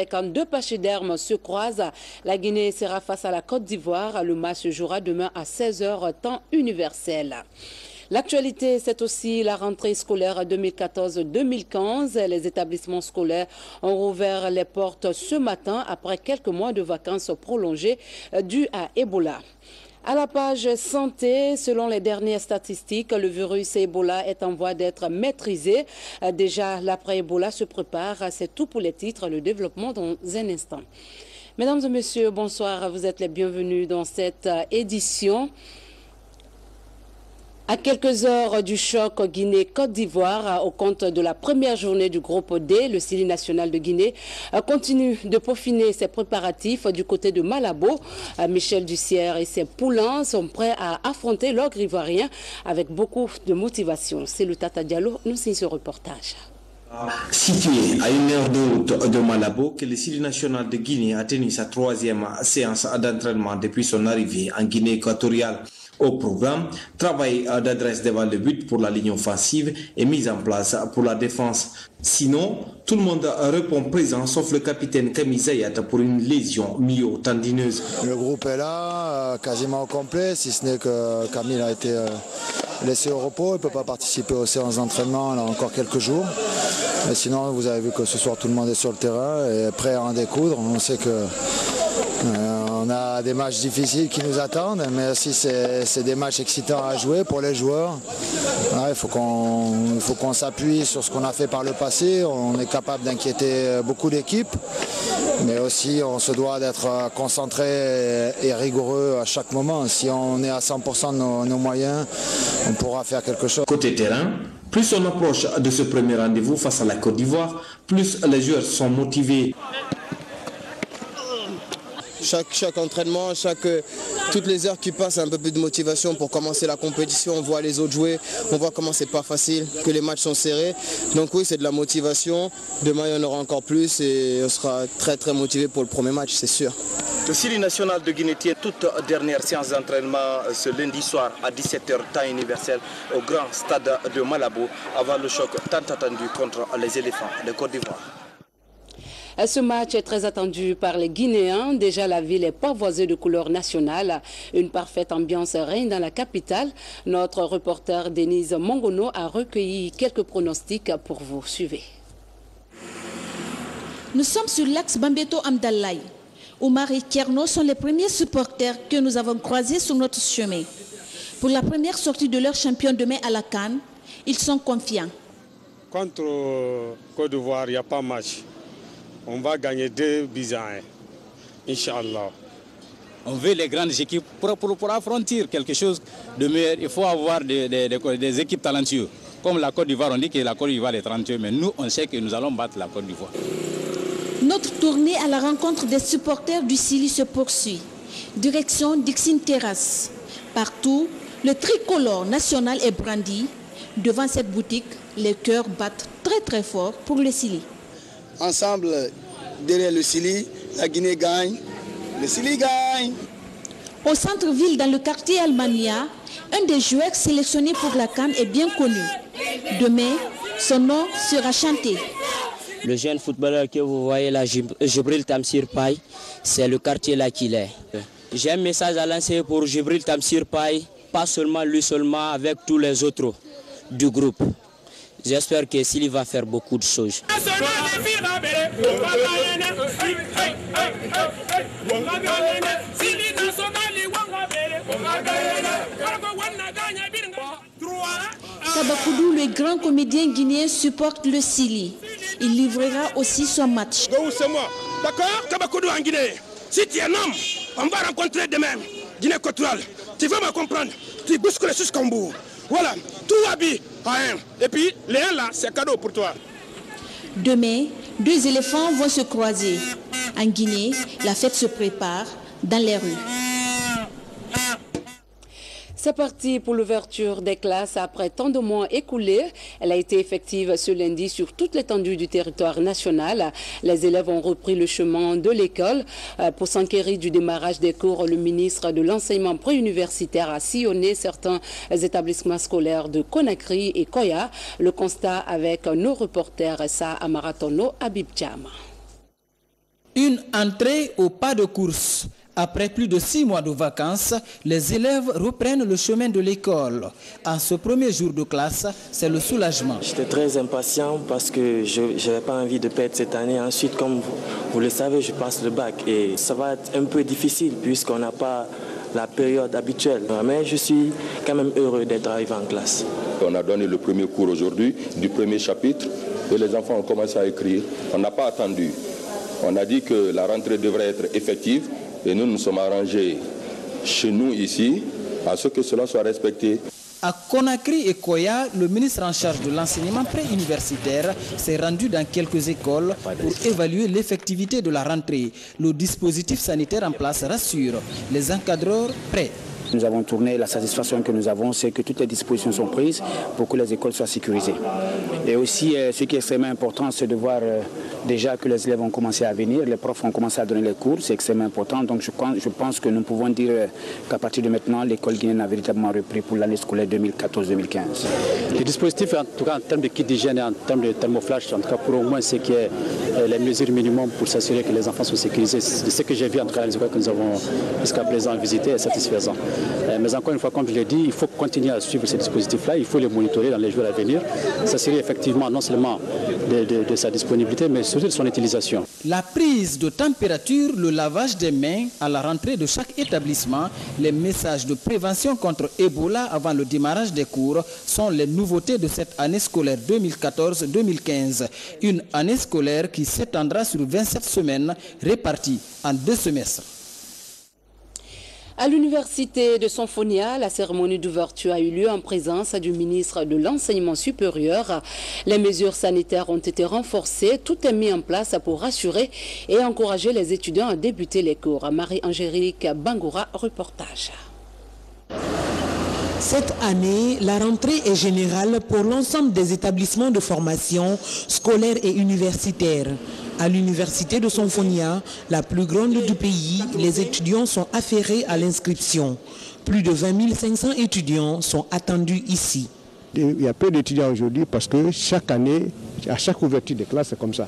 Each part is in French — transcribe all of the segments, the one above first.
Quand deux pachydermes se croisent, la Guinée sera face à la Côte d'Ivoire. Le match se jouera demain à 16 h temps universel. L'actualité, c'est aussi la rentrée scolaire 2014-2015. Les établissements scolaires ont rouvert les portes ce matin après quelques mois de vacances prolongées dues à Ebola. À la page santé, selon les dernières statistiques, le virus Ebola est en voie d'être maîtrisé. Déjà, l'après-Ebola se prépare. C'est tout pour les titres. Le développement dans un instant. Mesdames et messieurs, bonsoir. Vous êtes les bienvenus dans cette édition. À quelques heures du choc Guinée-Côte d'Ivoire, au compte de la première journée du groupe D, le Sili national de Guinée continue de peaufiner ses préparatifs du côté de Malabo. Michel Dussière et ses poulains sont prêts à affronter l'ogre ivoirien avec beaucoup de motivation. C'est le Tata Diallo, nous signe ce reportage. Situé à 1 heure de route de Malabo, que le Sili national de Guinée a tenu sa 3e séance d'entraînement depuis son arrivée en Guinée équatoriale. Au programme, travail d'adresse devant le but pour la ligne offensive et mise en place pour la défense. Sinon, tout le monde répond présent sauf le capitaine Camille Zayat pour une lésion myotendineuse. Le groupe est là, quasiment au complet, si ce n'est que Camille a été laissé au repos. Il ne peut pas participer aux séances d'entraînement là encore quelques jours. Mais sinon, vous avez vu que ce soir tout le monde est sur le terrain et prêt à en découdre. On sait que on a des matchs difficiles qui nous attendent, mais aussi c'est des matchs excitants à jouer pour les joueurs. Voilà, il faut qu'on s'appuie sur ce qu'on a fait par le passé. On est capable d'inquiéter beaucoup d'équipes, mais aussi on se doit d'être concentré et rigoureux à chaque moment. Si on est à 100% de nos moyens, on pourra faire quelque chose. Côté terrain, plus on approche de ce premier rendez-vous face à la Côte d'Ivoire, plus les joueurs sont motivés. Chaque entraînement, toutes les heures qui passent, un peu plus de motivation pour commencer la compétition. On voit les autres jouer, on voit comment c'est pas facile, que les matchs sont serrés. Donc oui, c'est de la motivation. Demain, il y en aura encore plus et on sera très très motivé pour le premier match, c'est sûr. Le Sili national de Guinée tient toute dernière séance d'entraînement ce lundi soir à 17 h temps universel au grand stade de Malabo avant le choc tant attendu contre les éléphants de Côte d'Ivoire. Ce match est très attendu par les Guinéens. Déjà, la ville est pavoisée de couleurs nationales. Une parfaite ambiance règne dans la capitale. Notre reporter Denise Mongono a recueilli quelques pronostics pour vous. Suivez. Nous sommes sur l'axe Bambeto-Amdalaï. Omar et Kerno sont les premiers supporters que nous avons croisés sur notre chemin. Pour la première sortie de leur champion demain à la CAN, ils sont confiants. Contre Côte d'Ivoire, il n'y a pas match. On va gagner 2 buts à 1, Inch'Allah. On veut les grandes équipes pour affronter quelque chose de meilleur. Il faut avoir des équipes talentueuses. Comme la Côte d'Ivoire, on dit que la Côte d'Ivoire est talentueuse, mais nous, on sait que nous allons battre la Côte d'Ivoire. Notre tournée à la rencontre des supporters du Sili se poursuit. Direction Dixine Terrasse. Partout, le tricolore national est brandi. Devant cette boutique, les cœurs battent très très fort pour le Sili. Ensemble, derrière le Sili, la Guinée gagne, le Sili gagne. Au centre-ville, dans le quartier Almania, un des joueurs sélectionnés pour la CAN est bien connu. Demain, son nom sera chanté. Le jeune footballeur que vous voyez là, Djibril Tamsir Paye, c'est le quartier là qu'il est. J'ai un message à lancer pour Djibril Tamsir Paye, pas seulement lui seulement, avec tous les autres du groupe. J'espère que Sili va faire beaucoup de choses. Tabakoudou, le grand comédien guinéen, supporte le Sili. Il livrera aussi son match. C'est moi, d'accord? Tabakoudou en Guinée. Si tu es un homme, on va rencontrer demain Guinée équatoriale. Tu vas me comprendre. Tu bouscules le Suscambour. Voilà, tout habille à 1. Et puis, les 1 là, c'est cadeau pour toi. Demain, 2 éléphants vont se croiser. En Guinée, la fête se prépare dans les rues. C'est parti pour l'ouverture des classes après tant de mois écoulés. Elle a été effective ce lundi sur toute l'étendue du territoire national. Les élèves ont repris le chemin de l'école. Pour s'enquérir du démarrage des cours, le ministre de l'enseignement préuniversitaire a sillonné certains établissements scolaires de Conakry et Koya. Le constat avec nos reporters Sa Amaratono Habib Djama. Une entrée au pas de course. Après plus de 6 mois de vacances, les élèves reprennent le chemin de l'école. En ce premier jour de classe, c'est le soulagement. J'étais très impatient parce que je n'avais pas envie de perdre cette année. Ensuite, comme vous le savez, je passe le bac et ça va être un peu difficile puisqu'on n'a pas la période habituelle. Mais je suis quand même heureux d'être arrivé en classe. On a donné le premier cours aujourd'hui du premier chapitre et les enfants ont commencé à écrire. On n'a pas attendu. On a dit que la rentrée devrait être effective. Et nous nous sommes arrangés chez nous ici à ce que cela soit respecté. À Conakry et Koya, le ministre en charge de l'enseignement pré-universitaire s'est rendu dans quelques écoles pour évaluer l'effectivité de la rentrée. Le dispositif sanitaire en place rassure les encadreurs prêts. Nous avons tourné, la satisfaction que nous avons, c'est que toutes les dispositions sont prises pour que les écoles soient sécurisées. Et aussi, ce qui est extrêmement important, c'est de voir déjà que les élèves ont commencé à venir, les profs ont commencé à donner les cours, c'est extrêmement important. Donc je pense que nous pouvons dire qu'à partir de maintenant, l'école guinéenne a véritablement repris pour l'année scolaire 2014-2015. Le dispositif, en tout cas en termes de kit d'hygiène et en termes de thermoflash, en tout cas pour au moins ce qui est les mesures minimum pour s'assurer que les enfants sont sécurisés, ce que j'ai vu en tout cas dans les écoles que nous avons jusqu'à présent visité est satisfaisant. Mais encore une fois, comme je l'ai dit, il faut continuer à suivre ces dispositifs-là, il faut les monitorer dans les jours à venir. Ça serait effectivement non seulement de sa disponibilité, mais surtout de son utilisation. La prise de température, le lavage des mains à la rentrée de chaque établissement, les messages de prévention contre Ebola avant le démarrage des cours sont les nouveautés de cette année scolaire 2014-2015. Une année scolaire qui s'étendra sur 27 semaines réparties en 2 semestres. À l'université de Sonfonia, la cérémonie d'ouverture a eu lieu en présence du ministre de l'Enseignement supérieur. Les mesures sanitaires ont été renforcées. Tout est mis en place pour rassurer et encourager les étudiants à débuter les cours. Marie-Angélique Bangoura, reportage. Cette année, la rentrée est générale pour l'ensemble des établissements de formation scolaire et universitaire. À l'université de Sonfonia, la plus grande du pays, les étudiants sont affairés à l'inscription. Plus de 20 500 étudiants sont attendus ici. Il y a peu d'étudiants aujourd'hui parce que chaque année, à chaque ouverture de classe, c'est comme ça.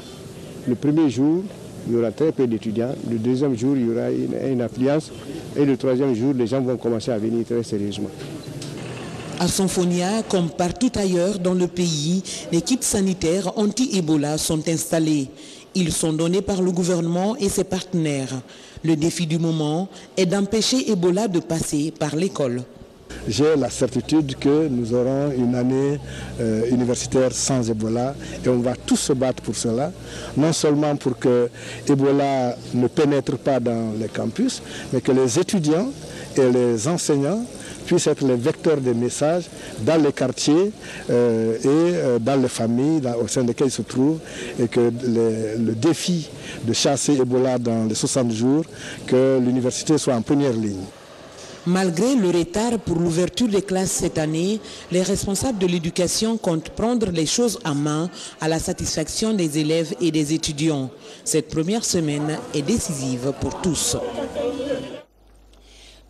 Le premier jour, il y aura très peu d'étudiants. Le deuxième jour, il y aura une affluence. Et le troisième jour, les gens vont commencer à venir très sérieusement. À Sonfonia, comme partout ailleurs dans le pays, les kits sanitaires anti-Ebola sont installés. Ils sont donnés par le gouvernement et ses partenaires. Le défi du moment est d'empêcher Ebola de passer par l'école. J'ai la certitude que nous aurons une année universitaire sans Ebola et on va tous se battre pour cela, non seulement pour que Ebola ne pénètre pas dans les campus, mais que les étudiants et les enseignants puissent être les vecteurs des messages dans les quartiers et dans les familles au sein desquelles ils se trouvent, et que le défi de chasser Ebola dans les 60 jours, que l'université soit en première ligne. Malgré le retard pour l'ouverture des classes cette année, les responsables de l'éducation comptent prendre les choses en main à la satisfaction des élèves et des étudiants. Cette première semaine est décisive pour tous.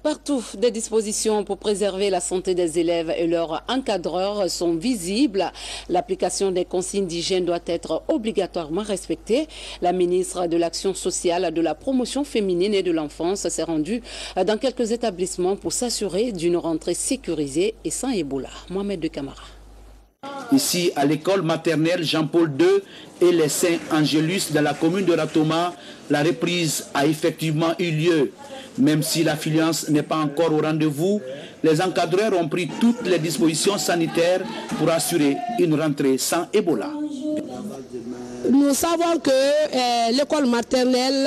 Partout, des dispositions pour préserver la santé des élèves et leurs encadreurs sont visibles. L'application des consignes d'hygiène doit être obligatoirement respectée. La ministre de l'Action sociale, de la promotion féminine et de l'enfance s'est rendue dans quelques établissements pour s'assurer d'une rentrée sécurisée et sans Ebola. Mohamed de Camara. Ici, à l'école maternelle Jean-Paul II et les Saint-Angélus de la commune de Ratoma, la reprise a effectivement eu lieu. Même si l'affluence n'est pas encore au rendez-vous, les encadreurs ont pris toutes les dispositions sanitaires pour assurer une rentrée sans Ebola. Nous savons que l'école maternelle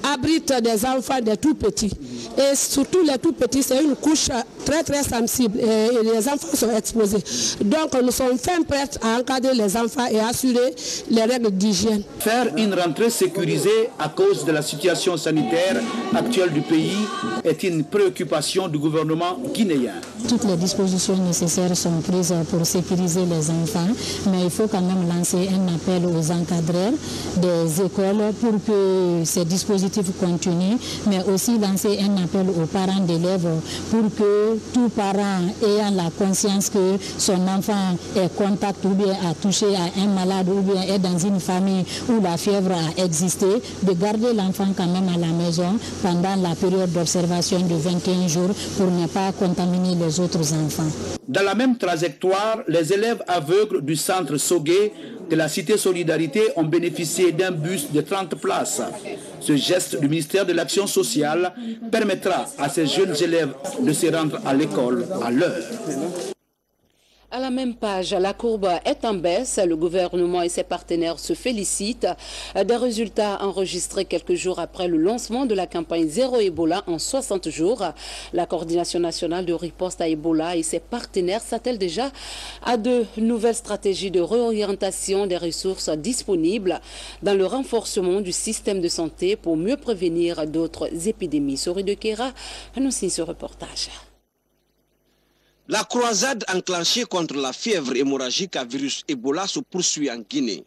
abrite des enfants des tout petits. Et surtout les tout petits, c'est une couche très sensible et les enfants sont exposés. Donc nous sommes prêts à encadrer les enfants et assurer les règles d'hygiène. Faire une rentrée sécurisée à cause de la situation sanitaire actuelle du pays est une préoccupation du gouvernement guinéen. Toutes les dispositions nécessaires sont prises pour sécuriser les enfants, mais il faut quand même lancer un appel aux encadreurs des écoles pour que ces dispositifs continuent, mais aussi lancer un appel aux parents d'élèves pour que tout parent ayant la conscience que son enfant est contact ou bien a touché à un malade ou bien est dans une famille où la fièvre a existé, de garder l'enfant quand même à la maison pendant la période d'observation de 21 jours pour ne pas contaminer les autres enfants. Dans la même trajectoire, les élèves aveugles du centre Sogué de la Cité Solidarité ont bénéficié d'un bus de 30 places. Ce geste du ministère de l'Action sociale permettra à ces jeunes élèves de se rendre à l'école à l'heure. À la même page, la courbe est en baisse. Le gouvernement et ses partenaires se félicitent des résultats enregistrés quelques jours après le lancement de la campagne Zéro Ebola en 60 jours. La coordination nationale de riposte à Ebola et ses partenaires s'attellent déjà à de nouvelles stratégies de réorientation des ressources disponibles dans le renforcement du système de santé pour mieux prévenir d'autres épidémies. Sori de Kera annonce ce reportage. La croisade enclenchée contre la fièvre hémorragique à virus Ebola se poursuit en Guinée.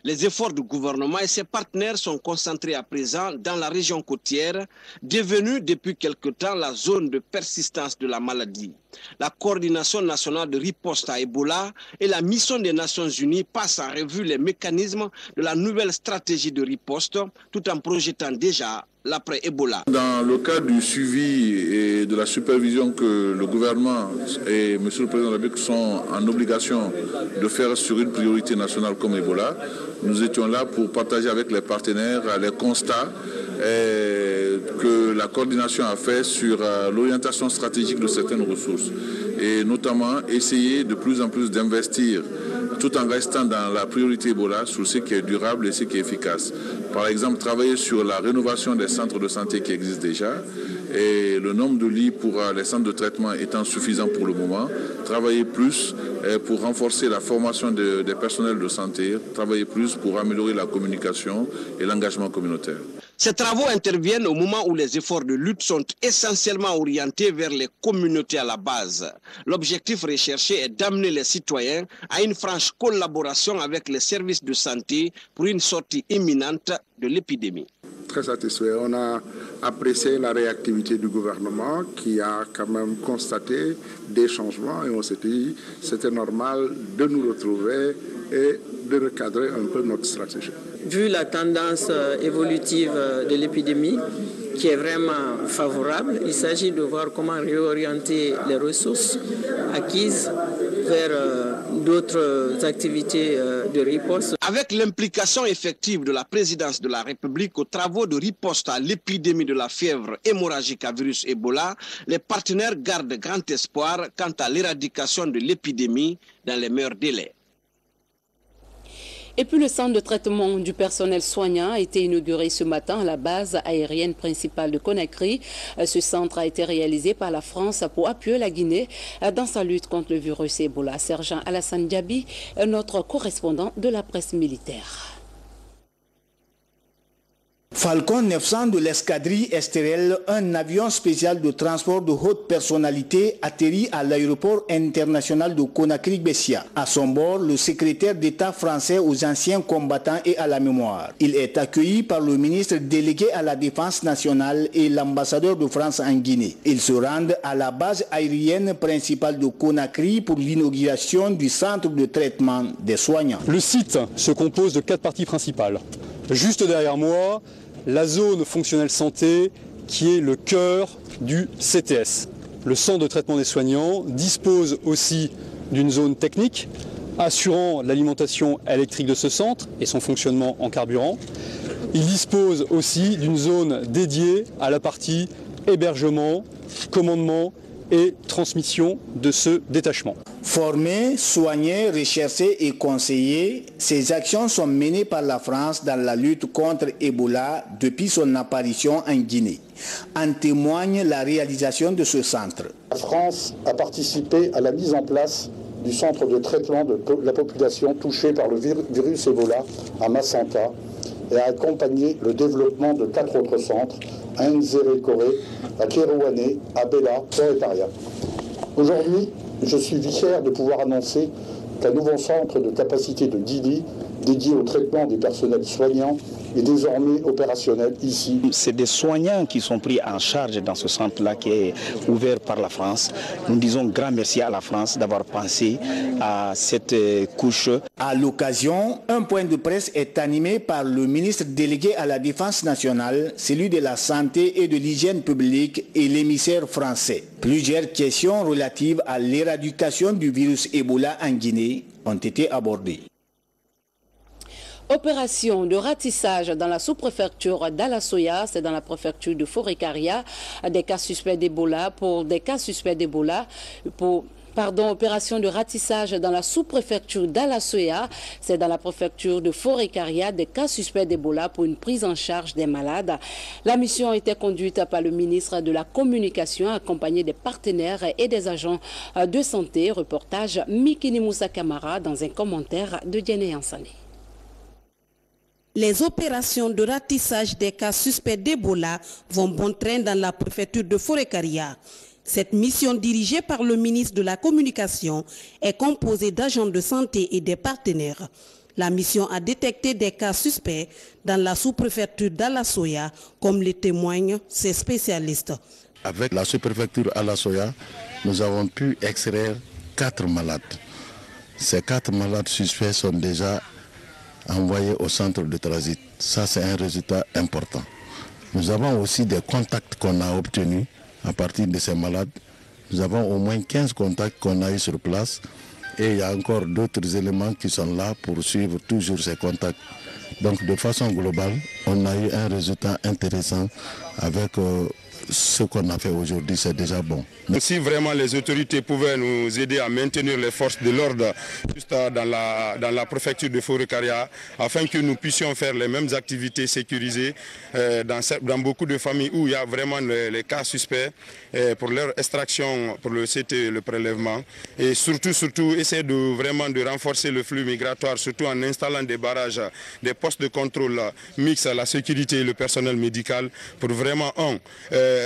Les efforts du gouvernement et ses partenaires sont concentrés à présent dans la région côtière, devenue depuis quelque temps la zone de persistance de la maladie. La coordination nationale de riposte à Ebola et la mission des Nations Unies passent en revue les mécanismes de la nouvelle stratégie de riposte, tout en projetant déjà l'après-Ebola. Dans le cadre du suivi et de la supervision que le gouvernement et M. le Président de la République sont en obligation de faire sur une priorité nationale comme Ebola, nous étions là pour partager avec les partenaires les constats que la coordination a fait sur l'orientation stratégique de certaines ressources et notamment essayer de plus en plus d'investir tout en restant dans la priorité Ebola sur ce qui est durable et ce qui est efficace. Par exemple, travailler sur la rénovation des centres de santé qui existent déjà et le nombre de lits pour les centres de traitement étant suffisant pour le moment, travailler plus pour renforcer la formation des personnels de santé, travailler plus pour améliorer la communication et l'engagement communautaire. Ces travaux interviennent au moment où les efforts de lutte sont essentiellement orientés vers les communautés à la base. L'objectif recherché est d'amener les citoyens à une franche collaboration avec les services de santé pour une sortie imminente de l'épidémie. Très satisfait. On a apprécié la réactivité du gouvernement qui a quand même constaté des changements et on s'est dit c'était normal de nous retrouver et de recadrer un peu notre stratégie. Vu la tendance évolutive de l'épidémie, qui est vraiment favorable, il s'agit de voir comment réorienter les ressources acquises vers d'autres activités de riposte. Avec l'implication effective de la présidence de la République aux travaux de riposte à l'épidémie de la fièvre hémorragique à virus Ebola, les partenaires gardent grand espoir quant à l'éradication de l'épidémie dans les meilleurs délais. Et puis le centre de traitement du personnel soignant a été inauguré ce matin à la base aérienne principale de Conakry. Ce centre a été réalisé par la France pour appuyer la Guinée dans sa lutte contre le virus Ebola. Sergent Alassane Diaby, notre correspondant de la presse militaire. Falcon 900 de l'escadrille Estérel, un avion spécial de transport de haute personnalité, atterrit à l'aéroport international de Conakry-Bessia. À son bord, le secrétaire d'État français aux anciens combattants et à la mémoire. Il est accueilli par le ministre délégué à la défense nationale et l'ambassadeur de France en Guinée. Ils se rendent à la base aérienne principale de Conakry pour l'inauguration du centre de traitement des soignants. Le site se compose de 4 parties principales. Juste derrière moi, la zone fonctionnelle santé qui est le cœur du CTS. Le centre de traitement des soignants dispose aussi d'une zone technique assurant l'alimentation électrique de ce centre et son fonctionnement en carburant. Il dispose aussi d'une zone dédiée à la partie hébergement, commandement et transmission de ce détachement. Formés, soignés, recherchés et conseillés, ces actions sont menées par la France dans la lutte contre Ebola depuis son apparition en Guinée. En témoigne la réalisation de ce centre. La France a participé à la mise en place du centre de traitement de la population touchée par le virus Ebola à Massanta et a accompagné le développement de 4 autres centres, à Nzéré-Koré, à Kérouané, à Bela, et Paria. Aujourd'hui, je suis fier de pouvoir annoncer qu'un nouveau centre de capacité de 10 lits dédié au traitement des personnels soignants est désormais opérationnel ici. C'est des soignants qui sont pris en charge dans ce centre-là qui est ouvert par la France. Nous disons grand merci à la France d'avoir pensé à cette couche. À l'occasion, un point de presse est animé par le ministre délégué à la Défense nationale, celui de la Santé et de l'Hygiène publique et l'émissaire français. Plusieurs questions relatives à l'éradication du virus Ebola en Guinée ont été abordées. Opération de ratissage dans la sous-préfecture d'Alasoya, c'est dans la préfecture de Forêt-Caria, des cas suspects d'Ebola opération de ratissage dans la sous-préfecture d'Alasoya, c'est dans la préfecture de Forêt-Caria, des cas suspects d'Ebola pour une prise en charge des malades. La mission a été conduite par le ministre de la Communication, accompagné des partenaires et des agents de santé. Reportage Mikini Moussa Kamara dans un commentaire de Diane Yansane. Les opérations de ratissage des cas suspects d'Ebola vont bon train dans la préfecture de Forêt-Caria. Cette mission dirigée par le ministre de la Communication est composée d'agents de santé et des partenaires. La mission a détecté des cas suspects dans la sous-préfecture d'Alasoya, comme le témoignent ces spécialistes. Avec la sous-préfecture Alasoya, nous avons pu extraire 4 malades. Ces 4 malades suspects sont déjà envoyés au centre de transit. Ça, c'est un résultat important. Nous avons aussi des contacts qu'on a obtenus à partir de ces malades. Nous avons au moins 15 contacts qu'on a eu sur place et il y a encore d'autres éléments qui sont là pour suivre toujours ces contacts. Donc de façon globale, on a eu un résultat intéressant avec ce qu'on a fait aujourd'hui, c'est déjà bon. Si vraiment les autorités pouvaient nous aider à maintenir les forces de l'ordre juste dans la préfecture de Forêt-Caria, afin que nous puissions faire les mêmes activités sécurisées dans beaucoup de familles où il y a vraiment les cas suspects pour leur extraction, pour le CT, le prélèvement, et surtout essayer vraiment de renforcer le flux migratoire, surtout en installant des barrages, des postes de contrôle mixtes à la sécurité et le personnel médical pour vraiment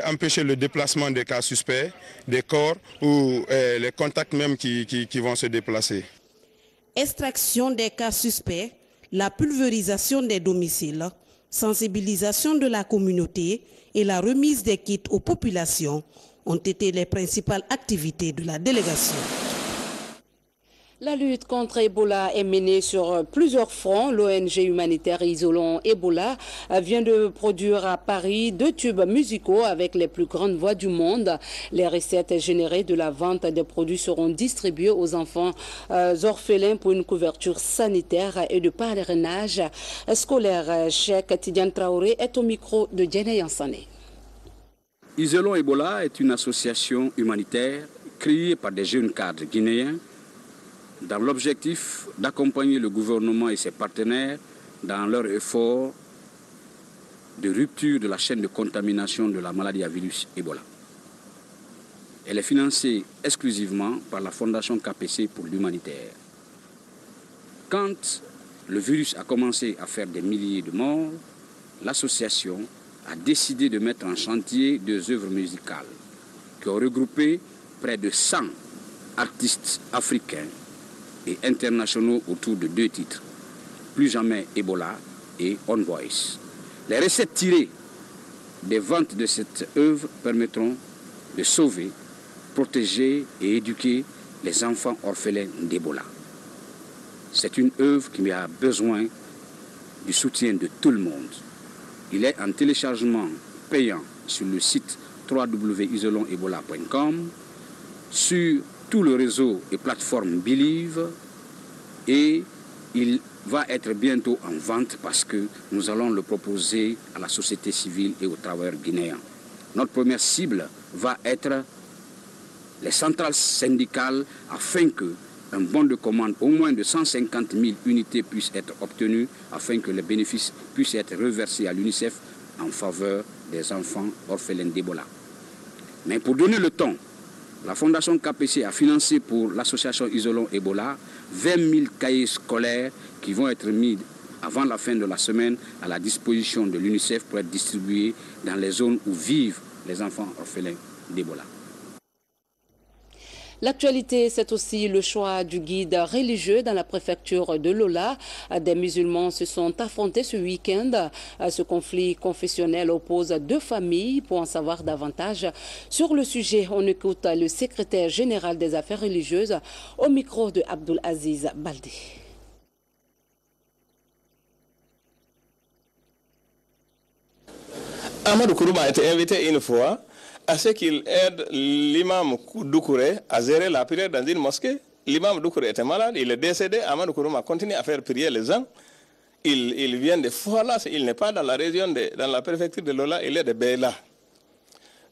empêcher le déplacement des cas suspects, des corps ou les contacts même qui vont se déplacer. Extraction des cas suspects, la pulvérisation des domiciles, sensibilisation de la communauté et la remise des kits aux populations ont été les principales activités de la délégation. La lutte contre Ebola est menée sur plusieurs fronts. L'ONG humanitaire Isolons Ebola vient de produire à Paris 2 tubes musicaux avec les plus grandes voix du monde. Les recettes générées de la vente des produits seront distribuées aux enfants orphelins pour une couverture sanitaire et de parrainage scolaire. Cheikh Tidiane Traoré est au micro de Diane Yansane. Isolons Ebola est une association humanitaire créée par des jeunes cadres guinéens dans l'objectif d'accompagner le gouvernement et ses partenaires dans leur effort de rupture de la chaîne de contamination de la maladie à virus Ebola. Elle est financée exclusivement par la Fondation KPC pour l'humanitaire. Quand le virus a commencé à faire des milliers de morts, l'association a décidé de mettre en chantier 2 œuvres musicales qui ont regroupé près de 100 artistes africains et internationaux autour de 2 titres, Plus jamais Ebola et On Voice. Les recettes tirées des ventes de cette œuvre permettront de sauver, protéger et éduquer les enfants orphelins d'Ebola. C'est une œuvre qui a besoin du soutien de tout le monde. Il est en téléchargement payant sur le site www.isolonsebola.com, sur tout le réseau et plateforme Believe, et il va être bientôt en vente parce que nous allons le proposer à la société civile et aux travailleurs guinéens. Notre première cible va être les centrales syndicales afin qu'un bon de commande au moins de 150 000 unités puisse être obtenu afin que les bénéfices puissent être reversés à l'UNICEF en faveur des enfants orphelins d'Ebola. Mais pour donner le ton, la Fondation KPC a financé pour l'association Isolons Ebola 20 000 cahiers scolaires qui vont être mis avant la fin de la semaine à la disposition de l'UNICEF pour être distribués dans les zones où vivent les enfants orphelins d'Ebola. L'actualité, c'est aussi le choix du guide religieux dans la préfecture de Lola. Des musulmans se sont affrontés ce week-end. Ce conflit confessionnel oppose deux familles. Pour en savoir davantage sur le sujet, on écoute le secrétaire général des affaires religieuses au micro de Abdul Aziz Baldé. Amadou Kourouma a été invité une fois à ce qu'il aide l'imam Doucouré à gérer la prière dans une mosquée. L'imam Doucouré était malade, il est décédé. Amadou Kourouma continue à faire prier les gens. Il vient de Foualas, il n'est pas dans la région, dans la préfecture de Lola, il est de Béla.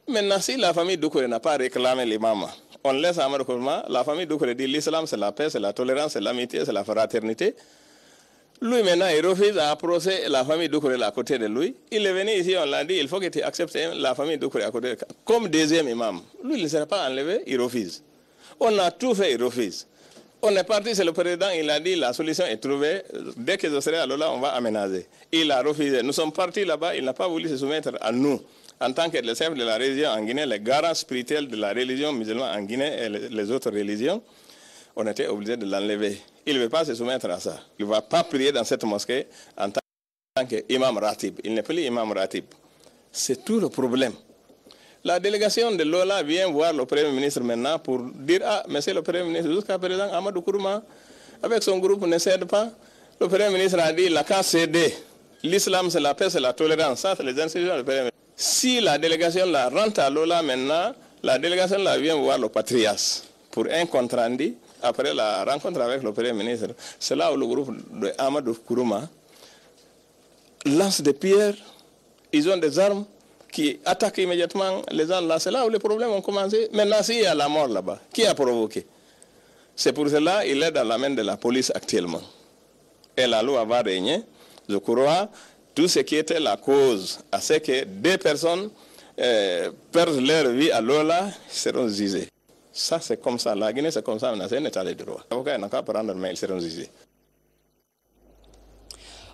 Maintenant, si la famille Doucouré n'a pas réclamé l'imam, on laisse Amadou Kourouma. La famille Doucouré dit l'islam c'est la paix, c'est la tolérance, c'est l'amitié, c'est la fraternité. Lui maintenant, il refuse à approcher la famille Doucouré à côté de lui. Il est venu ici, on l'a dit, il faut que tu acceptes la famille Doucouré à côté de lui. Comme deuxième imam. Lui, il ne sera pas enlevé, il refuse. On a tout fait, il refuse. On est parti, c'est le président, il a dit la solution est trouvée. Dès que je serai à Lola, on va aménager. Il a refusé. Nous sommes partis là-bas, il n'a pas voulu se soumettre à nous. En tant que le chef de la religion en Guinée, les garants spirituels de la religion musulmane en Guinée et les autres religions, on était obligé de l'enlever. Il ne veut pas se soumettre à ça. Il ne va pas prier dans cette mosquée en tant qu'imam ratib. Il n'est plus imam ratib. C'est tout le problème. La délégation de Lola vient voir le Premier ministre maintenant pour dire « Ah, monsieur le Premier ministre, jusqu'à présent, Amadou Kourouma, avec son groupe, ne cède pas. » Le Premier ministre a dit « Il n'a qu'à céder. L'islam, c'est la paix, c'est la tolérance. Ça, c'est les institutions du Premier ministre. » Si la délégation la rentre à Lola maintenant, la délégation la vient voir le patriarche pour un compte rendu. Après la rencontre avec le Premier ministre, c'est là où le groupe de Amadou Kourouma lance des pierres, ils ont des armes qui attaquent immédiatement les gens là. C'est là où les problèmes ont commencé. Maintenant, s'il y a la mort là-bas, qui a provoqué? C'est pour cela qu'il est dans la main de la police actuellement. Et la loi va régner. Je crois tout ce qui était la cause à ce que deux personnes perdent leur vie à Lola seront jugées. Ça, c'est comme ça. La Guinée, c'est comme ça. C'est un état de droit. L'avocat n'a qu'à prendre, mais ils seront jugés.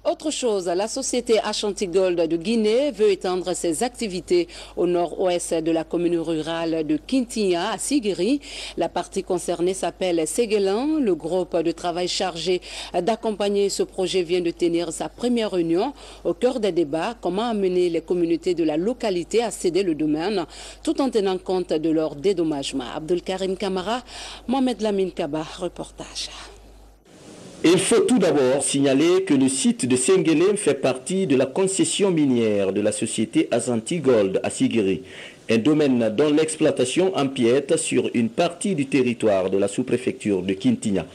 Autre chose, la société Ashanti Gold de Guinée veut étendre ses activités au nord-ouest de la commune rurale de Kintinya, à Sigiri. La partie concernée s'appelle Séguélan. Le groupe de travail chargé d'accompagner ce projet vient de tenir sa première réunion. Au cœur des débats, comment amener les communautés de la localité à céder le domaine, tout en tenant compte de leur dédommagement. Abdul Karim Kamara, Mohamed Lamine Kaba, reportage. Il faut tout d'abord signaler que le site de Sengelem fait partie de la concession minière de la société Ashanti Gold à Sigiri, un domaine dont l'exploitation empiète sur une partie du territoire de la sous-préfecture de Kintinya.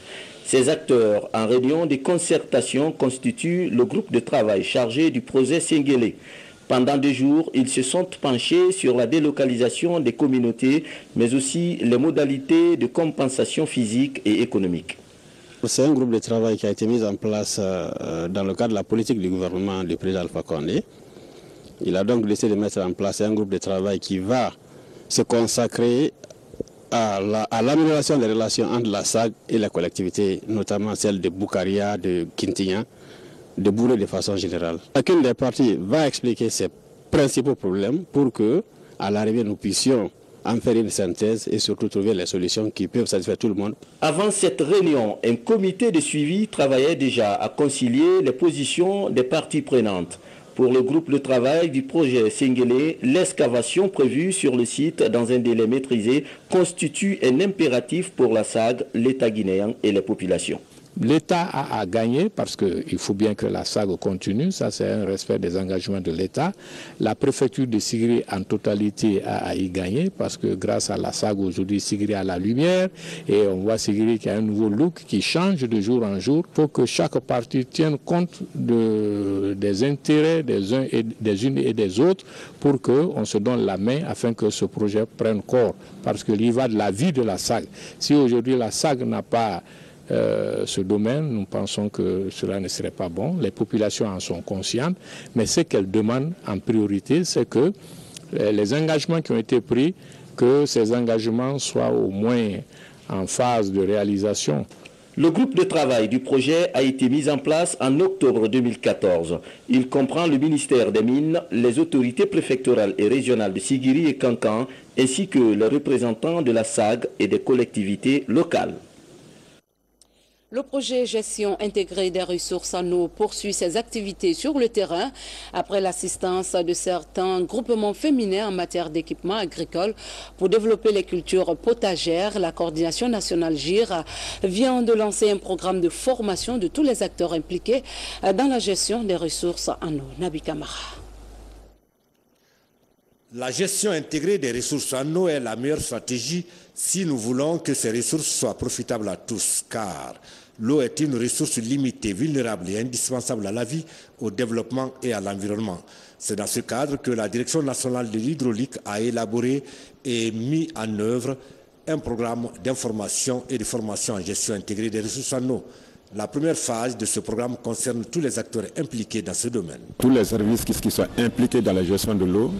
Ces acteurs, en réunion de concertation, constituent le groupe de travail chargé du projet Sengelem. Pendant 2 jours, ils se sont penchés sur la délocalisation des communautés, mais aussi les modalités de compensation physique et économique. C'est un groupe de travail qui a été mis en place dans le cadre de la politique du gouvernement du président Alpha Condé. Il a donc décidé de mettre en place un groupe de travail qui va se consacrer à l'amélioration des relations entre la SAG et la collectivité, notamment celle de Boukaria, de Kintinya, de Bouré de façon générale. Chacune des parties va expliquer ses principaux problèmes pour que, à l'arrivée, nous puissions en faire une synthèse et surtout trouver les solutions qui peuvent satisfaire tout le monde. Avant cette réunion, un comité de suivi travaillait déjà à concilier les positions des parties prenantes. Pour le groupe de travail du projet Sengelem, l'excavation prévue sur le site dans un délai maîtrisé constitue un impératif pour la SAG, l'État guinéen et les populations. L'État a gagné parce qu'il faut bien que la SAG continue, ça c'est un respect des engagements de l'État. La préfecture de Sigiri en totalité a y gagné parce que grâce à la SAG aujourd'hui Sigiri a la lumière et on voit Sigiri qui a un nouveau look qui change de jour en jour pour que chaque partie tienne compte des intérêts des unes et des autres pour qu'on se donne la main afin que ce projet prenne corps parce qu'il y va de la vie de la SAG. Si aujourd'hui la SAG n'a pas ce domaine, nous pensons que cela ne serait pas bon. Les populations en sont conscientes, mais ce qu'elles demandent en priorité, c'est que les engagements qui ont été pris, que ces engagements soient au moins en phase de réalisation. Le groupe de travail du projet a été mis en place en octobre 2014. Il comprend le ministère des Mines, les autorités préfectorales et régionales de Sigiri et Kankan, ainsi que les représentants de la SAG et des collectivités locales. Le projet Gestion intégrée des ressources en eau poursuit ses activités sur le terrain après l'assistance de certains groupements féminins en matière d'équipement agricole pour développer les cultures potagères. La coordination nationale GIR vient de lancer un programme de formation de tous les acteurs impliqués dans la gestion des ressources en eau. Nabi Kamara. La gestion intégrée des ressources en eau est la meilleure stratégie si nous voulons que ces ressources soient profitables à tous, car l'eau est une ressource limitée, vulnérable et indispensable à la vie, au développement et à l'environnement. C'est dans ce cadre que la Direction nationale de l'hydraulique a élaboré et mis en œuvre un programme d'information et de formation en gestion intégrée des ressources en eau. La première phase de ce programme concerne tous les acteurs impliqués dans ce domaine. Tous les services qui sont impliqués dans la gestion de l'eau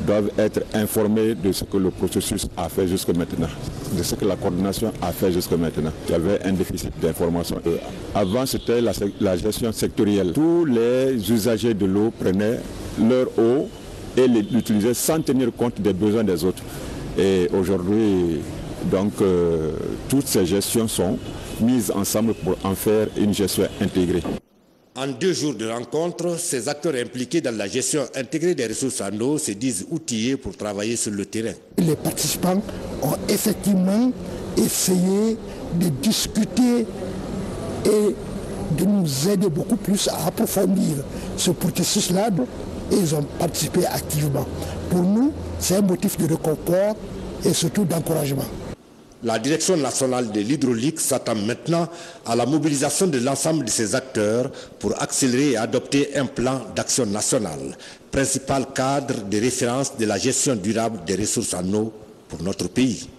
doivent être informés de ce que le processus a fait jusque maintenant, de ce que la coordination a fait jusque maintenant. Il y avait un déficit d'information. Avant, c'était la gestion sectorielle. Tous les usagers de l'eau prenaient leur eau et l'utilisaient sans tenir compte des besoins des autres. Et aujourd'hui, donc, toutes ces gestions sont mises ensemble pour en faire une gestion intégrée. En 2 jours de rencontre, ces acteurs impliqués dans la gestion intégrée des ressources en eau se disent outillés pour travailler sur le terrain. Les participants ont effectivement essayé de discuter et de nous aider beaucoup plus à approfondir ce processus-là et ils ont participé activement. Pour nous, c'est un motif de réconfort et surtout d'encouragement. La Direction nationale de l'hydraulique s'attend maintenant à la mobilisation de l'ensemble de ces acteurs pour accélérer et adopter un plan d'action national, principal cadre de référence de la gestion durable des ressources en eau pour notre pays.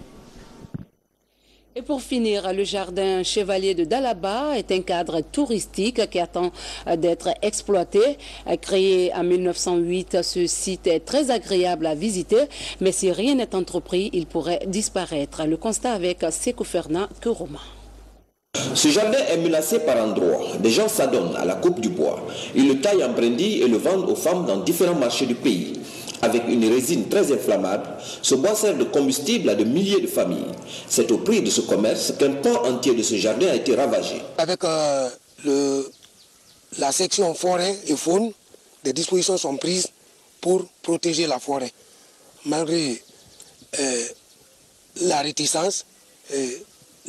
Et pour finir, le jardin Chevalier de Dalaba est un cadre touristique qui attend d'être exploité. Créé en 1908, ce site est très agréable à visiter, mais si rien n'est entrepris, il pourrait disparaître. Le constat avec Sekou Fernand Kuroma. Ce jardin est menacé par endroits. Des gens s'adonnent à la coupe du bois. Ils le taillent en brindilles et le vendent aux femmes dans différents marchés du pays. Avec une résine très inflammable, ce bois sert de combustible à de milliers de familles. C'est au prix de ce commerce qu'un pan entier de ce jardin a été ravagé. Avec la section forêt et faune, des dispositions sont prises pour protéger la forêt. Malgré la réticence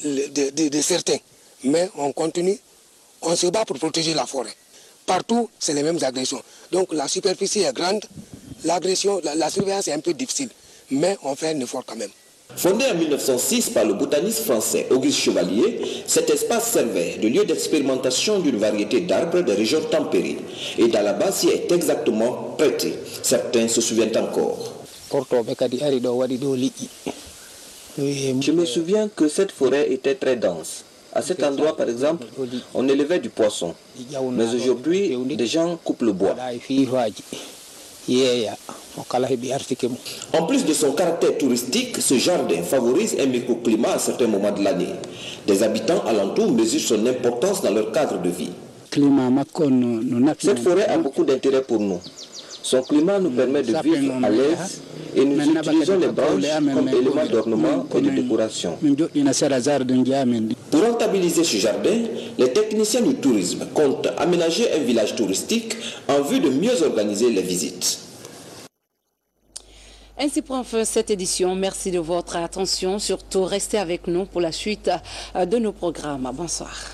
de certains. Mais on continue, on se bat pour protéger la forêt. Partout, c'est les mêmes agressions. Donc la superficie est grande. L'agression, la surveillance est un peu difficile, mais on fait un effort quand même. Fondé en 1906 par le botaniste français Auguste Chevalier, cet espace servait de lieu d'expérimentation d'une variété d'arbres des régions tempérées. Et Dalaba s'y est exactement prêté. Certains se souviennent encore. Je me souviens que cette forêt était très dense. À cet endroit, par exemple, on élevait du poisson. Mais aujourd'hui, des gens coupent le bois. En plus de son caractère touristique, ce jardin favorise un microclimat à certains moments de l'année. Des habitants alentours mesurent son importance dans leur cadre de vie. Cette forêt a beaucoup d'intérêt pour nous. Son climat nous permet de vivre à l'aise et nous utilisons les branches comme éléments d'ornement et de décoration. Pour rentabiliser ce jardin, les techniciens du tourisme comptent aménager un village touristique en vue de mieux organiser les visites. Ainsi prend fin cette édition. Merci de votre attention. Surtout, restez avec nous pour la suite de nos programmes. Bonsoir.